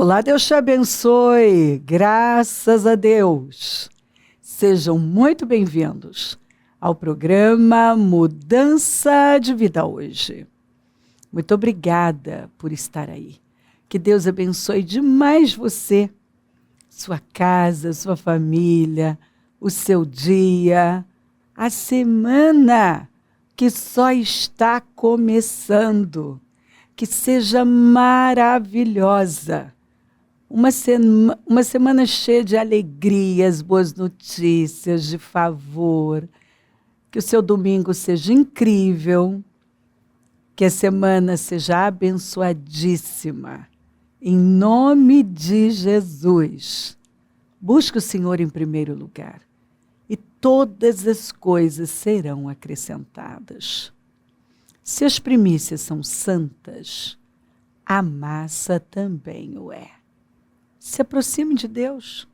Olá, Deus te abençoe. Graças a Deus. Sejam muito bem-vindos ao programa Mudança de Vida hoje. Muito obrigada por estar aí. Que Deus abençoe demais você, sua casa, sua família, o seu dia, a semana que só está começando. Que seja maravilhosa. Uma semana cheia de alegrias, boas notícias, de favor. Que o seu domingo seja incrível. Que a semana seja abençoadíssima. Em nome de Jesus. Busque o Senhor em primeiro lugar. E todas as coisas serão acrescentadas. Se as primícias são santas, a massa também o é. Se aproxime de Deus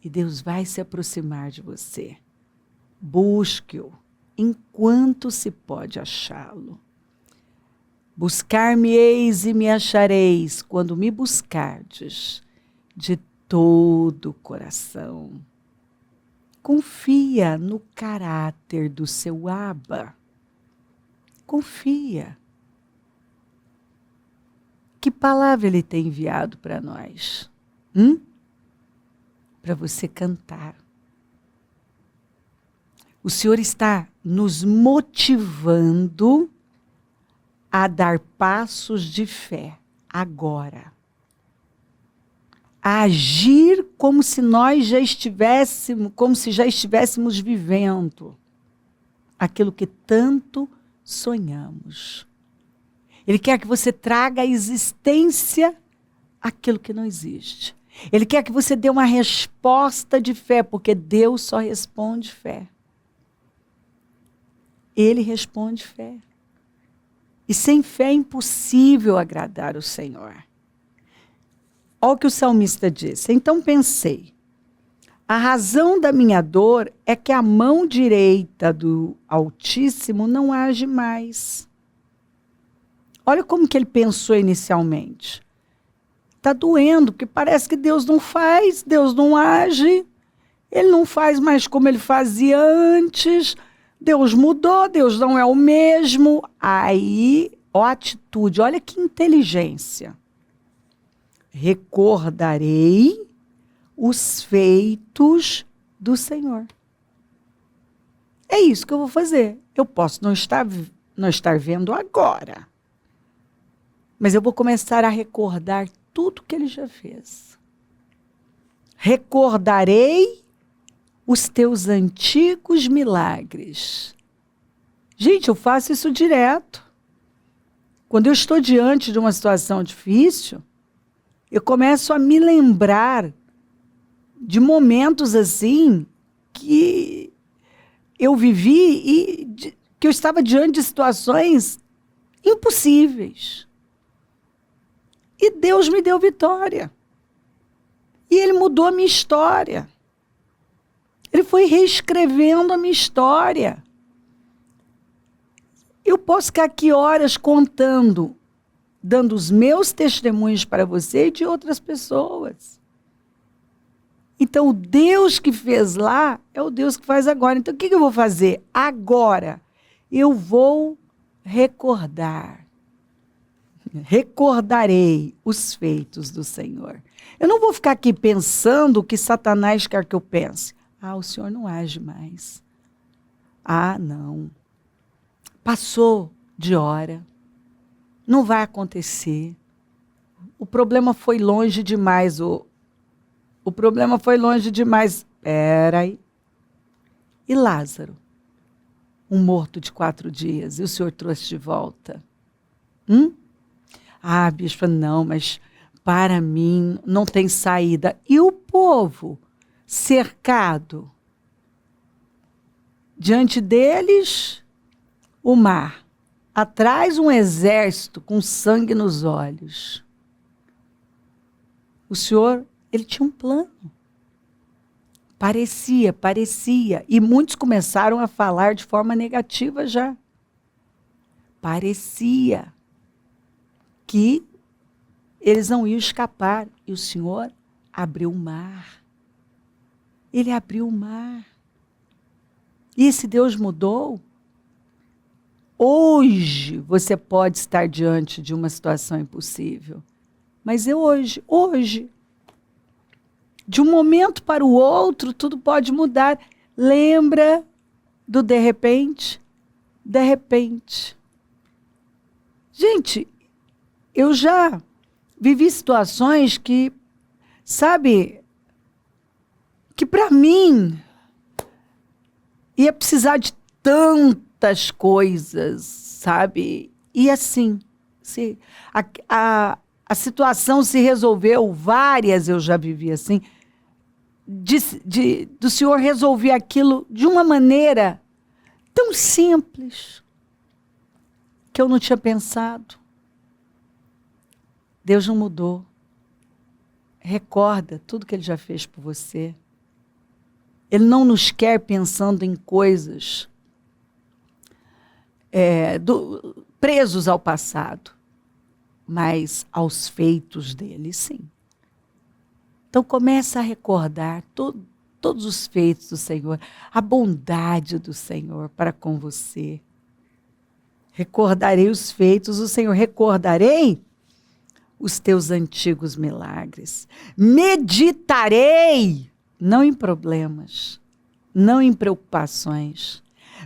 e Deus vai se aproximar de você. Busque-o enquanto se pode achá-lo. Buscar-me-eis e me achareis quando me buscardes de todo o coração. Confia no caráter do seu Abba. Confia. Que palavra ele tem enviado para nós? Para você cantar. O Senhor está nos motivando a dar passos de fé agora. A agir como se nós já estivéssemos, como se já estivéssemos vivendo aquilo que tanto sonhamos. Ele quer que você traga à existência aquilo que não existe. Ele quer que você dê uma resposta de fé, porque Deus só responde fé. Ele responde fé. E sem fé é impossível agradar o Senhor. Olha o que o salmista disse. Então pensei, a razão da minha dor é que a mão direita do Altíssimo não age mais. Olha como que ele pensou inicialmente. Está doendo, porque parece que Deus não faz, Deus não age. Ele não faz mais como ele fazia antes. Deus mudou, Deus não é o mesmo. Aí, ó a atitude, olha que inteligência. Recordarei os feitos do Senhor. É isso que eu vou fazer. Eu posso não estar vendo agora, mas eu vou começar a recordar tudo que ele já fez. Recordarei os teus antigos milagres. Gente, eu faço isso direto. Quando eu estou diante de uma situação difícil, eu começo a me lembrar de momentos assim que eu vivi e que eu estava diante de situações impossíveis. E Deus me deu vitória. E Ele mudou a minha história. Ele foi reescrevendo a minha história. Eu posso ficar aqui horas contando, dando os meus testemunhos para você e de outras pessoas. Então, o Deus que fez lá é o Deus que faz agora. Então, o que eu vou fazer? Agora, eu vou recordar. Recordarei os feitos do Senhor. Eu não vou ficar aqui pensando o que Satanás quer que eu pense. Ah, o Senhor não age mais. Ah, não. Passou de hora. Não vai acontecer. O problema foi longe demais. O problema foi longe demais. Espera aí. E Lázaro? Um morto de 4 dias. E o Senhor trouxe de volta. Ah, bispa, não, mas para mim não tem saída. E o povo cercado? Diante deles, o mar. Atrás, um exército com sangue nos olhos. O Senhor, ele tinha um plano. Parecia. E muitos começaram a falar de forma negativa já. Parecia que Eles não iam escapar. E o Senhor abriu o mar. Ele abriu o mar. E esse Deus mudou. Hoje você pode estar diante de uma situação impossível. Mas hoje, de um momento para o outro, tudo pode mudar. Lembra do de repente? De repente. Gente, eu já vivi situações que, sabe, que para mim ia precisar de tantas coisas, sabe? E assim, a situação se resolveu, várias eu já vivi assim, do Senhor resolver aquilo de uma maneira tão simples que eu não tinha pensado. Deus não mudou. Recorda tudo que Ele já fez por você. Ele não nos quer pensando em coisas presos ao passado, mas aos feitos dele, sim. Então começa a recordar todos os feitos do Senhor, a bondade do Senhor para com você. Recordarei os feitos do Senhor, recordarei os teus antigos milagres. Meditarei, não em problemas, não em preocupações.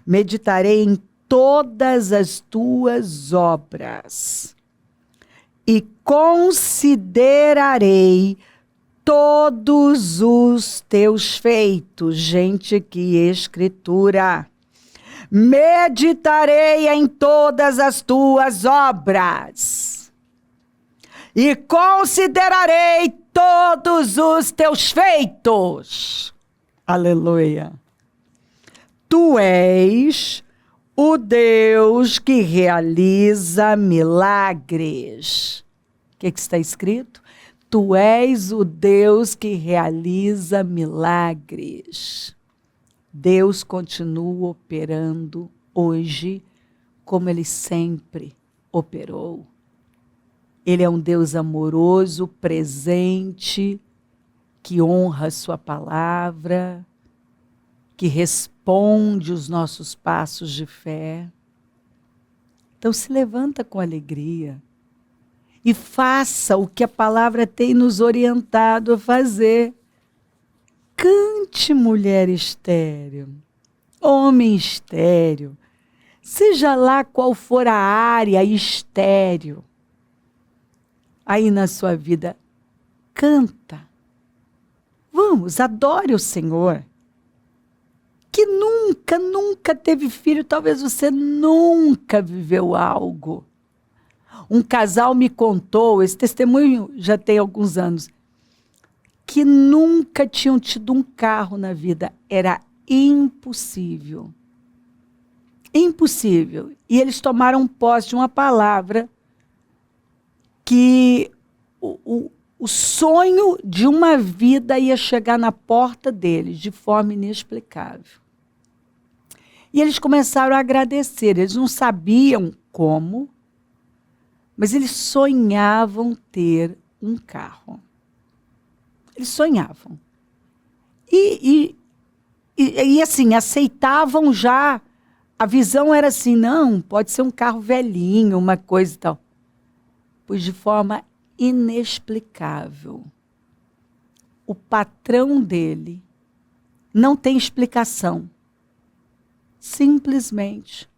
Meditarei em todas as tuas obras e considerarei todos os teus feitos. Gente, que escritura! Meditarei em todas as tuas obras e considerarei todos os teus feitos. Aleluia. Tu és o Deus que realiza milagres. O que está escrito? Tu és o Deus que realiza milagres. Deus continua operando hoje como Ele sempre operou. Ele é um Deus amoroso, presente, que honra a sua palavra, que responde os nossos passos de fé. Então se levanta com alegria e faça o que a palavra tem nos orientado a fazer. Cante, mulher estéril, homem estéril, seja lá qual for a área estéril, aí na sua vida, canta. Vamos, adore o Senhor. Que nunca teve filho, talvez você nunca viveu algo. Um casal me contou, esse testemunho já tem alguns anos, que nunca tinham tido um carro na vida. Era impossível. Impossível. E eles tomaram posse de uma palavra que o sonho de uma vida ia chegar na porta deles de forma inexplicável. E eles começaram a agradecer. Eles não sabiam como, mas eles sonhavam ter um carro. Eles sonhavam. E assim, aceitavam já. A visão era assim, não, pode ser um carro velhinho, uma coisa e tal. Pois de forma inexplicável, o patrão dele não tem explicação. Simplesmente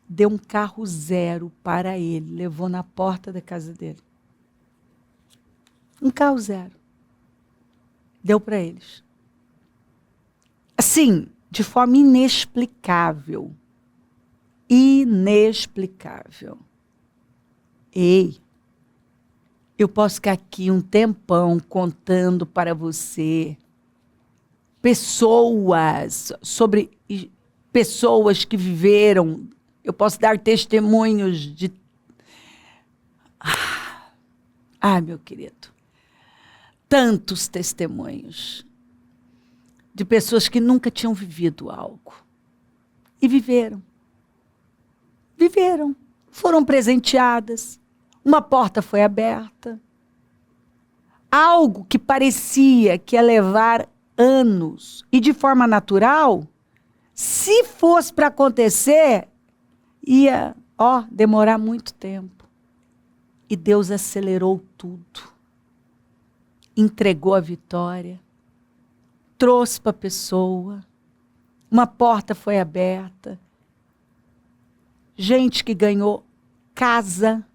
deu um carro zero para ele, levou na porta da casa dele. Um carro zero. Deu para eles. Assim, de forma inexplicável. Inexplicável. Ei, eu posso ficar aqui um tempão contando para você sobre pessoas que viveram. Eu posso dar testemunhos de... meu querido. Tantos testemunhos de pessoas que nunca tinham vivido algo. E viveram. Viveram. Foram presenteadas. Uma porta foi aberta. Algo que parecia que ia levar anos e de forma natural, se fosse para acontecer, ia, demorar muito tempo. E Deus acelerou tudo. Entregou a vitória. Trouxe para a pessoa. Uma porta foi aberta. Gente que ganhou casa.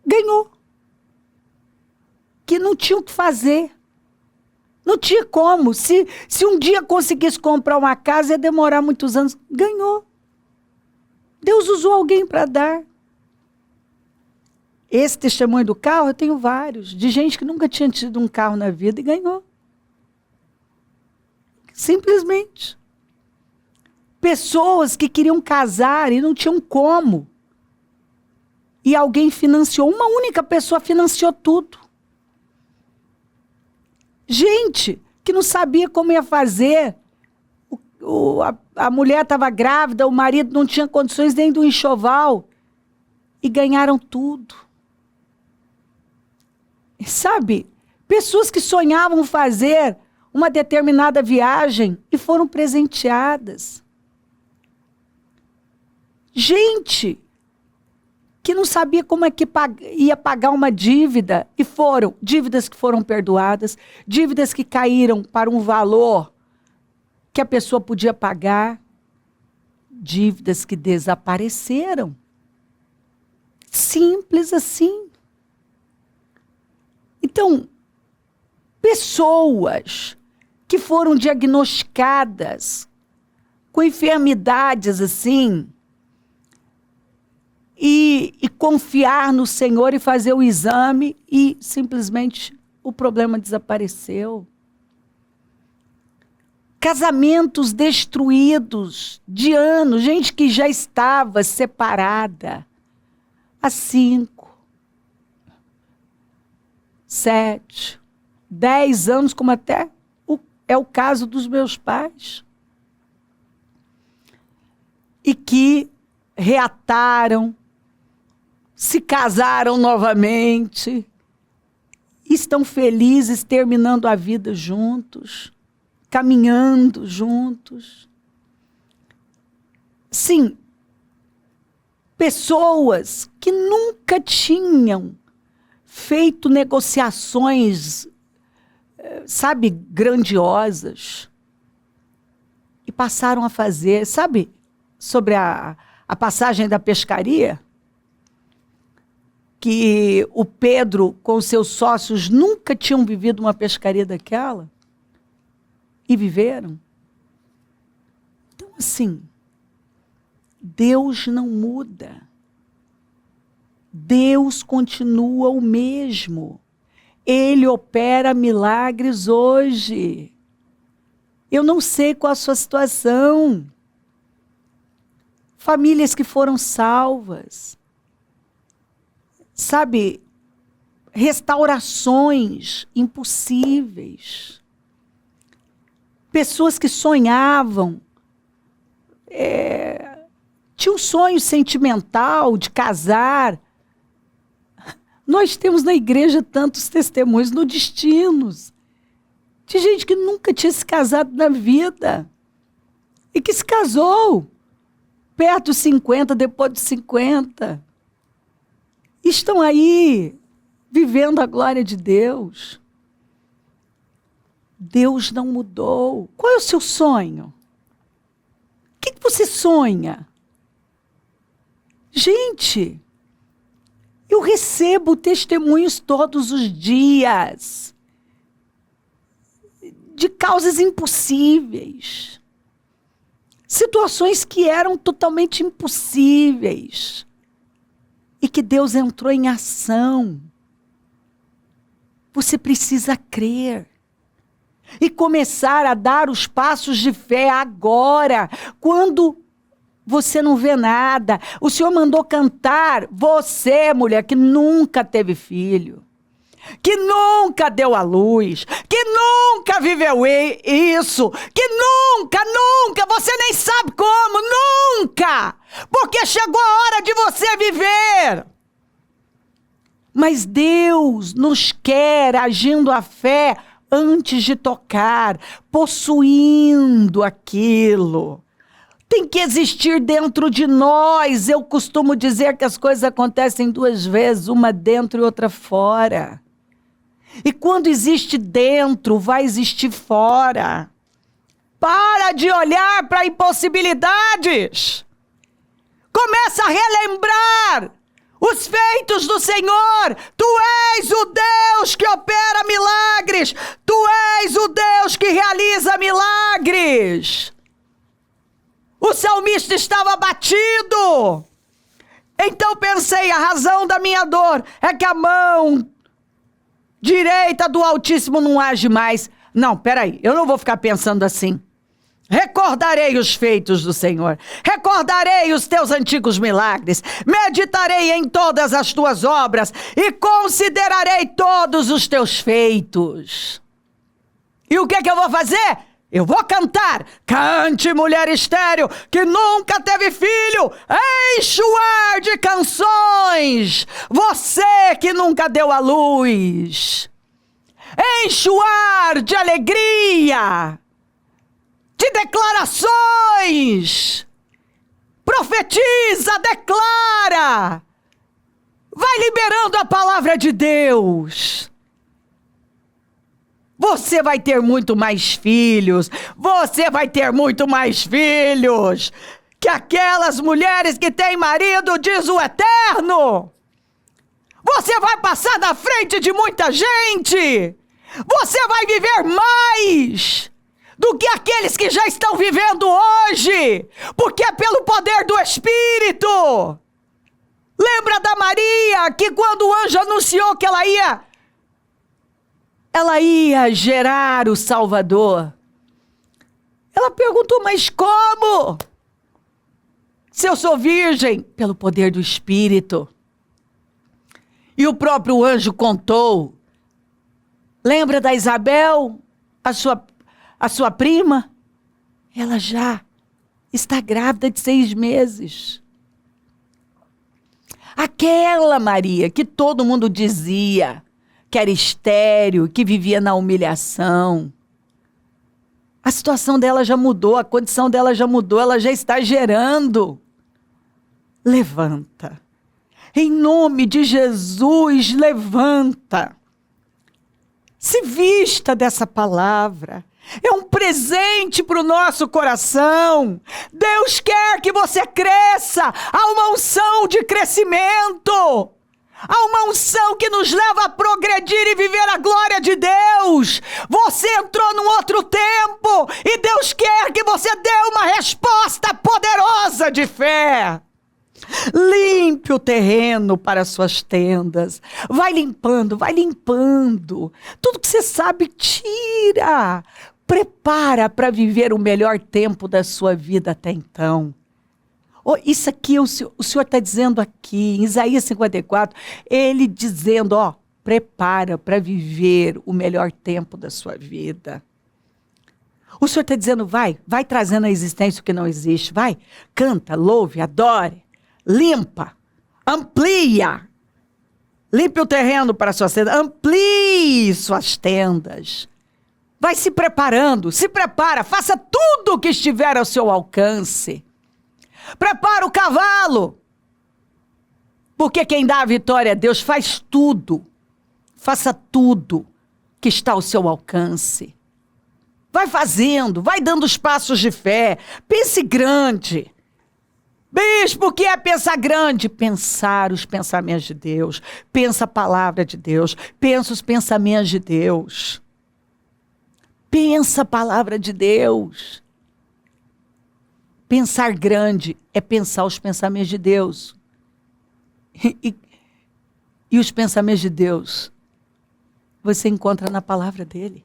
Ganhou. Que não tinha o que fazer. Não tinha como. Se um dia conseguisse comprar uma casa, ia demorar muitos anos. Ganhou. Deus usou alguém para dar. Esse testemunho do carro, eu tenho vários. De gente que nunca tinha tido um carro na vida e ganhou. Simplesmente. Pessoas que queriam casar e não tinham como. E alguém financiou. Uma única pessoa financiou tudo. Gente que não sabia como ia fazer. A mulher estava grávida, o marido não tinha condições nem do enxoval. E ganharam tudo. Sabe? Pessoas que sonhavam fazer uma determinada viagem e foram presenteadas. Gente que não sabia como é que ia pagar uma dívida, e foram dívidas que foram perdoadas, dívidas que caíram para um valor que a pessoa podia pagar, dívidas que desapareceram. Simples assim. Então, pessoas que foram diagnosticadas com enfermidades assim, e confiar no Senhor e fazer o exame e simplesmente o problema desapareceu. Casamentos destruídos de anos, gente que já estava separada há 5, 7, 10 anos, como até é o caso dos meus pais. E que reataram, se casaram novamente, estão felizes terminando a vida juntos, caminhando juntos. Sim, pessoas que nunca tinham feito negociações, sabe, grandiosas, e passaram a fazer, sabe, sobre a passagem da pescaria, que o Pedro, com seus sócios, nunca tinham vivido uma pescaria daquela, e viveram. Então, assim, Deus não muda. Deus continua o mesmo. Ele opera milagres hoje. Eu não sei qual a sua situação. Famílias que foram salvas. Sabe, restaurações impossíveis. Pessoas que sonhavam, tinha um sonho sentimental de casar. Nós temos na igreja tantos testemunhos no Destinos, de gente que nunca tinha se casado na vida e que se casou perto dos 50, depois dos 50. Estão aí vivendo a glória de Deus. Deus não mudou. Qual é o seu sonho? O que você sonha? Gente, eu recebo testemunhos todos os dias de causas impossíveis, situações que eram totalmente impossíveis e que Deus entrou em ação. Você precisa crer e começar a dar os passos de fé agora, quando você não vê nada. O Senhor mandou cantar, você, mulher, que nunca teve filho, que nunca deu à luz, que nunca viveu isso, que nunca, você nem sabe como, nunca, porque chegou a hora de você viver. Mas Deus nos quer agindo a fé antes de tocar, possuindo aquilo. Tem que existir dentro de nós. Eu costumo dizer que as coisas acontecem duas vezes, uma dentro e outra fora. E quando existe dentro, vai existir fora. Para de olhar para impossibilidades. Começa a relembrar os feitos do Senhor. Tu és o Deus que opera milagres. Tu és o Deus que realiza milagres. O salmista estava abatido. Então pensei, a razão da minha dor é que a mão direita do Altíssimo não age mais. Não, peraí, eu não vou ficar pensando assim. Recordarei os feitos do Senhor, recordarei os teus antigos milagres, meditarei em todas as tuas obras e considerarei todos os teus feitos. E o que é que eu vou fazer? Eu vou cantar. Cante, mulher estéril, que nunca teve filho, enche o ar de canções. Você que nunca deu à luz, enche o ar de alegria, de declarações. Profetiza, declara. Vai liberando a palavra de Deus. Você vai ter muito mais filhos. Você vai ter muito mais filhos que aquelas mulheres que têm marido, diz o Eterno. Você vai passar na frente de muita gente. Você vai viver mais do que aqueles que já estão vivendo hoje, porque é pelo poder do Espírito. Lembra da Maria, que quando o anjo anunciou que ela ia gerar o Salvador, ela perguntou, mas como? Se eu sou virgem, pelo poder do Espírito. E o próprio anjo contou. Lembra da Isabel, a sua prima? Ela já está grávida de 6 meses. Aquela Maria que todo mundo dizia que era estéril, que vivia na humilhação. A situação dela já mudou, a condição dela já mudou, ela já está gerando. Levanta. Em nome de Jesus, levanta. Se vista dessa palavra. É um presente para o nosso coração. Deus quer que você cresça. Há uma unção de crescimento. Há uma unção que nos leva a progredir e viver a glória de Deus. Você entrou num outro tempo e Deus quer que você dê uma resposta poderosa de fé. Limpe o terreno para as suas tendas. Vai limpando, vai limpando. Tudo que você sabe, tira. Prepara para viver o melhor tempo da sua vida até então. Oh, isso aqui o Senhor está dizendo aqui, em Isaías 54, ele dizendo, prepara para viver o melhor tempo da sua vida. O Senhor está dizendo, vai trazendo à existência o que não existe, vai, canta, louve, adore, limpa, amplia, limpe o terreno para suas tendas, amplie suas tendas. Vai se preparando, se prepara, faça tudo o que estiver ao seu alcance. Prepara o cavalo, porque quem dá a vitória é Deus. Faz tudo, faça tudo que está ao seu alcance. Vai fazendo, vai dando os passos de fé, pense grande. Bispo, o que é pensar grande? Pensar os pensamentos de Deus, pensa a palavra de Deus, pensa os pensamentos de Deus. Pensa a palavra de Deus. Pensar grande é pensar os pensamentos de Deus. E os pensamentos de Deus você encontra na palavra dele.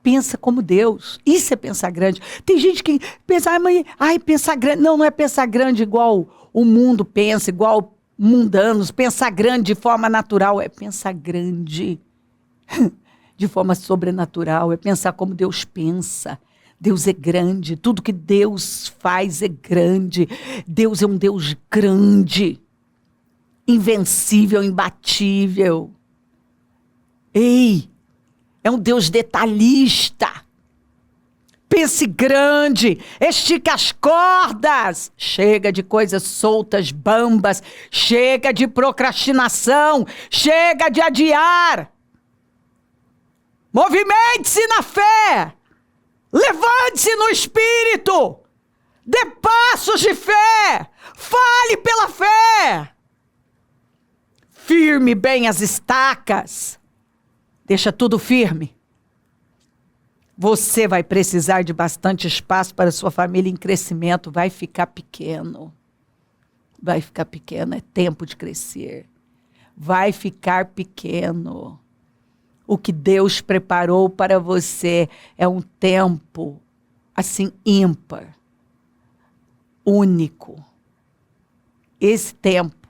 Pensa como Deus. Isso é pensar grande. Tem gente que pensa, pensar grande. Não é pensar grande igual o mundo pensa, igual mundanos. Pensar grande de forma natural é pensar grande de forma sobrenatural. É pensar como Deus pensa. Deus é grande, tudo que Deus faz é grande. Deus é um Deus grande. invencível, imbatível. Ei, é um Deus detalhista. Pense grande, estica as cordas. Chega de coisas soltas, bambas. Chega de procrastinação. Chega de adiar. Movimente-se na fé. Levante-se no espírito. Dê passos de fé. Fale pela fé. Firme bem as estacas. Deixa tudo firme. Você vai precisar de bastante espaço para sua família em crescimento. Vai ficar pequeno. Vai ficar pequeno. É tempo de crescer. Vai ficar pequeno. O que Deus preparou para você é um tempo, assim, ímpar. Único. Esse tempo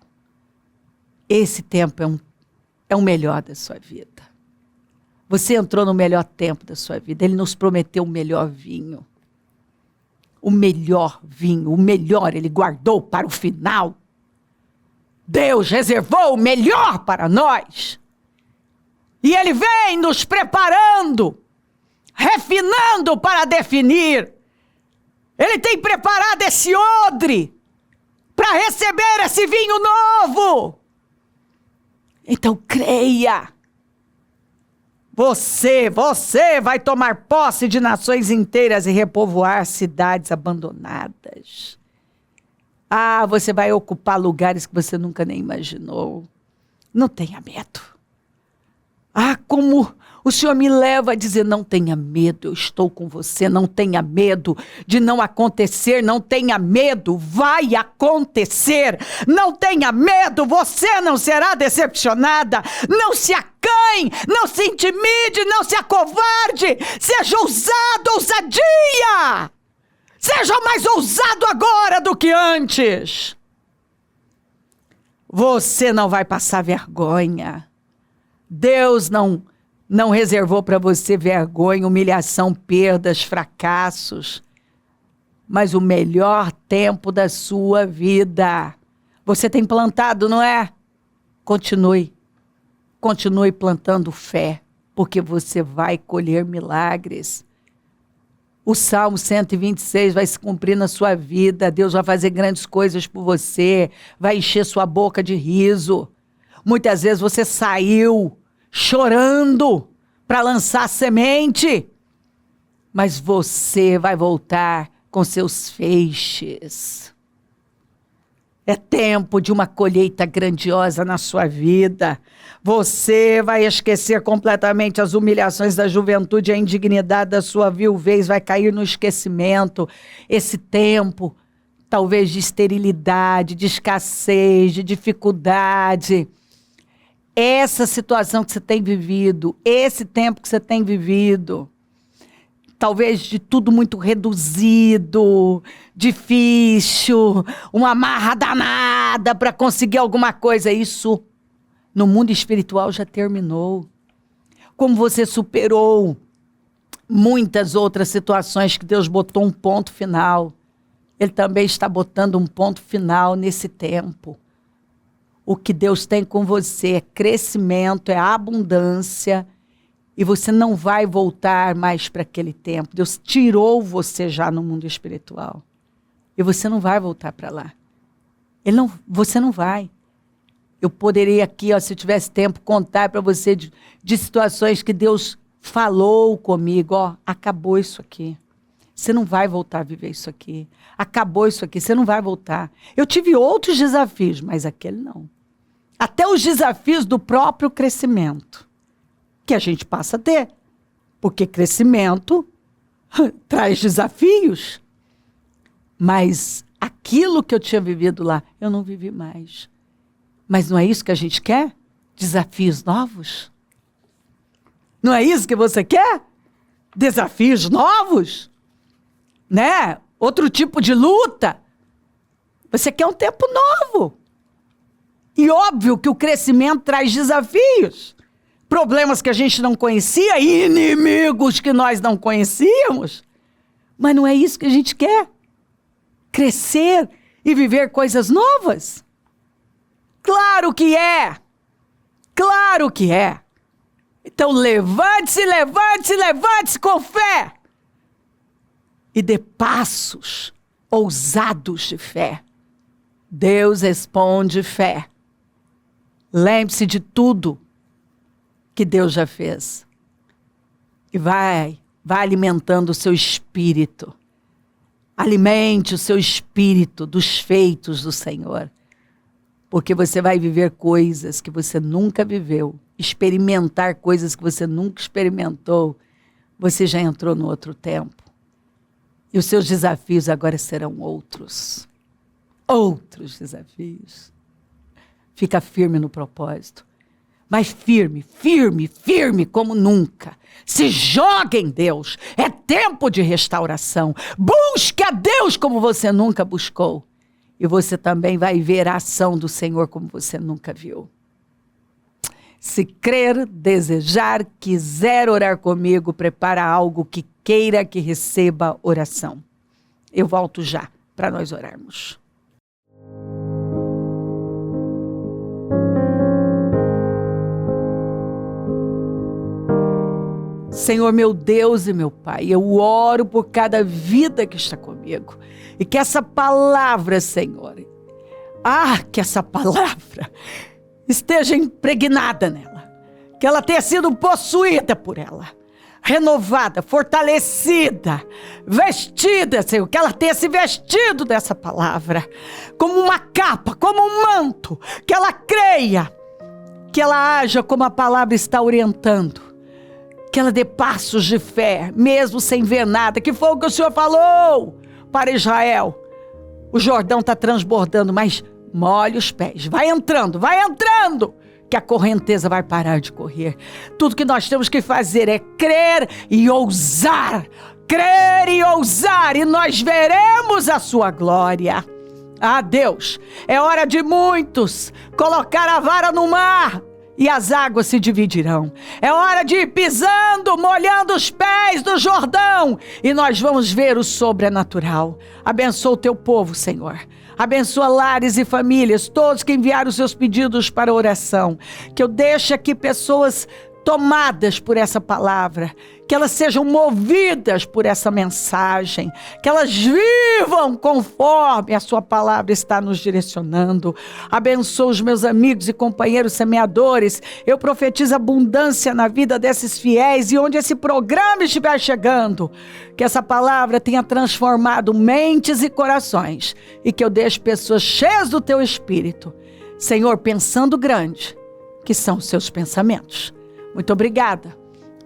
é o melhor da sua vida. Você entrou no melhor tempo da sua vida. Ele nos prometeu o melhor vinho. O melhor vinho, o melhor ele guardou para o final. Deus reservou o melhor para nós. E ele vem nos preparando, refinando para definir. Ele tem preparado esse odre para receber esse vinho novo. Então creia. Você vai tomar posse de nações inteiras e repovoar cidades abandonadas. Ah, você vai ocupar lugares que você nunca nem imaginou. Não tenha medo. Ah, como o Senhor me leva a dizer, não tenha medo, eu estou com você, não tenha medo de não acontecer, não tenha medo, vai acontecer, não tenha medo, você não será decepcionada, não se acanhe, não se intimide, não se acovarde, seja ousado, ousadia, seja mais ousado agora do que antes. Você não vai passar vergonha. Deus não reservou para você vergonha, humilhação, perdas, fracassos, mas o melhor tempo da sua vida. Você tem plantado, não é? Continue plantando fé, porque você vai colher milagres. O Salmo 126 vai se cumprir na sua vida, Deus vai fazer grandes coisas por você, vai encher sua boca de riso. Muitas vezes você saiu chorando para lançar semente, mas você vai voltar com seus feixes. É tempo de uma colheita grandiosa na sua vida. Você vai esquecer completamente as humilhações da juventude, a indignidade da sua viuvez vai cair no esquecimento. Esse tempo, talvez de esterilidade, de escassez, de dificuldade. Essa situação que você tem vivido, esse tempo que você tem vivido, talvez de tudo muito reduzido, difícil, uma marra danada para conseguir alguma coisa, isso no mundo espiritual já terminou. Como você superou muitas outras situações que Deus botou um ponto final, Ele também está botando um ponto final nesse tempo. O que Deus tem com você é crescimento, é abundância, e você não vai voltar mais para aquele tempo. Deus tirou você já no mundo espiritual. E você não vai voltar para lá. Você não vai. Eu poderia aqui, se eu tivesse tempo, contar para você de situações que Deus falou comigo. Acabou isso aqui. Você não vai voltar a viver isso aqui. Acabou isso aqui, você não vai voltar. Eu tive outros desafios, mas aquele não. Até os desafios do próprio crescimento, que a gente passa a ter. Porque crescimento traz desafios. Mas aquilo que eu tinha vivido lá, eu não vivi mais. Mas não é isso que a gente quer? Desafios novos? Não é isso que você quer? Desafios novos? Né? Outro tipo de luta? Você quer um tempo novo. E óbvio que o crescimento traz desafios. Problemas que a gente não conhecia, inimigos que nós não conhecíamos. Mas não é isso que a gente quer. Crescer e viver coisas novas. Claro que é! Claro que é! Então levante-se, levante-se, levante-se com fé! E dê passos ousados de fé. Deus responde fé. Lembre-se de tudo que Deus já fez. E vai alimentando o seu espírito. Alimente o seu espírito dos feitos do Senhor. Porque você vai viver coisas que você nunca viveu. Experimentar coisas que você nunca experimentou. Você já entrou no outro tempo. E os seus desafios agora serão outros. Outros desafios. Fica firme no propósito. Mas firme, firme, firme como nunca. Se joga em Deus. É tempo de restauração. Busque a Deus como você nunca buscou. E você também vai ver a ação do Senhor como você nunca viu. Se crer, desejar, quiser orar comigo, prepara algo que queira que receba oração. Eu volto já para nós orarmos. Senhor, meu Deus e meu Pai, eu oro por cada vida que está comigo. E que essa palavra, Senhor, que essa palavra esteja impregnada nela. Que ela tenha sido possuída por ela. Renovada, fortalecida, vestida, Senhor. Que ela tenha se vestido dessa palavra. Como uma capa, como um manto. Que ela creia. Que ela haja como a palavra está orientando. Que ela dê passos de fé, mesmo sem ver nada. Que foi o que o Senhor falou para Israel. O Jordão está transbordando, mas molhe os pés. Vai entrando, que a correnteza vai parar de correr. Tudo que nós temos que fazer é crer e ousar. Crer e ousar, e nós veremos a sua glória. Deus, é hora de muitos colocar a vara no mar. E as águas se dividirão. É hora de ir pisando, molhando os pés do Jordão. E nós vamos ver o sobrenatural. Abençoa o teu povo, Senhor. Abençoa lares e famílias, todos que enviaram os seus pedidos para oração. Que eu deixe aqui pessoas tomadas por essa palavra, que elas sejam movidas por essa mensagem, que elas vivam conforme a sua palavra está nos direcionando. Abençoa os meus amigos e companheiros semeadores. Eu profetizo abundância na vida desses fiéis e onde esse programa estiver chegando, que essa palavra tenha transformado mentes e corações e que eu deixe pessoas cheias do teu Espírito, Senhor, pensando grande, que são os seus pensamentos. Muito obrigada.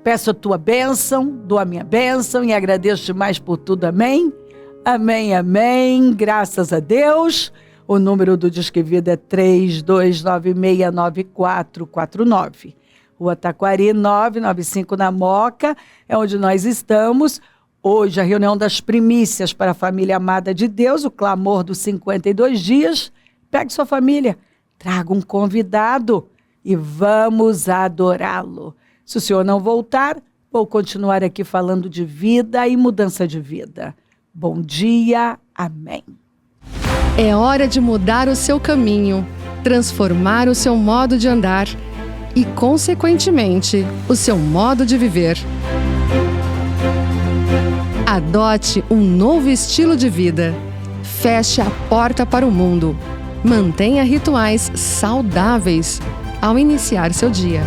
Peço a tua bênção, dou a minha bênção e agradeço demais por tudo. Amém? Amém, amém. Graças a Deus. O número do Disque Vida é 32969449. Rua Taquari, 995 na Moca, é onde nós estamos. Hoje a reunião das primícias para a família amada de Deus, o clamor dos 52 dias. Pegue sua família, traga um convidado e vamos adorá-lo. Se o Senhor não voltar, vou continuar aqui falando de vida e mudança de vida. Bom dia, amém. É hora de mudar o seu caminho, transformar o seu modo de andar e, consequentemente, o seu modo de viver. Adote um novo estilo de vida. Feche a porta para o mundo. Mantenha rituais saudáveis ao iniciar seu dia.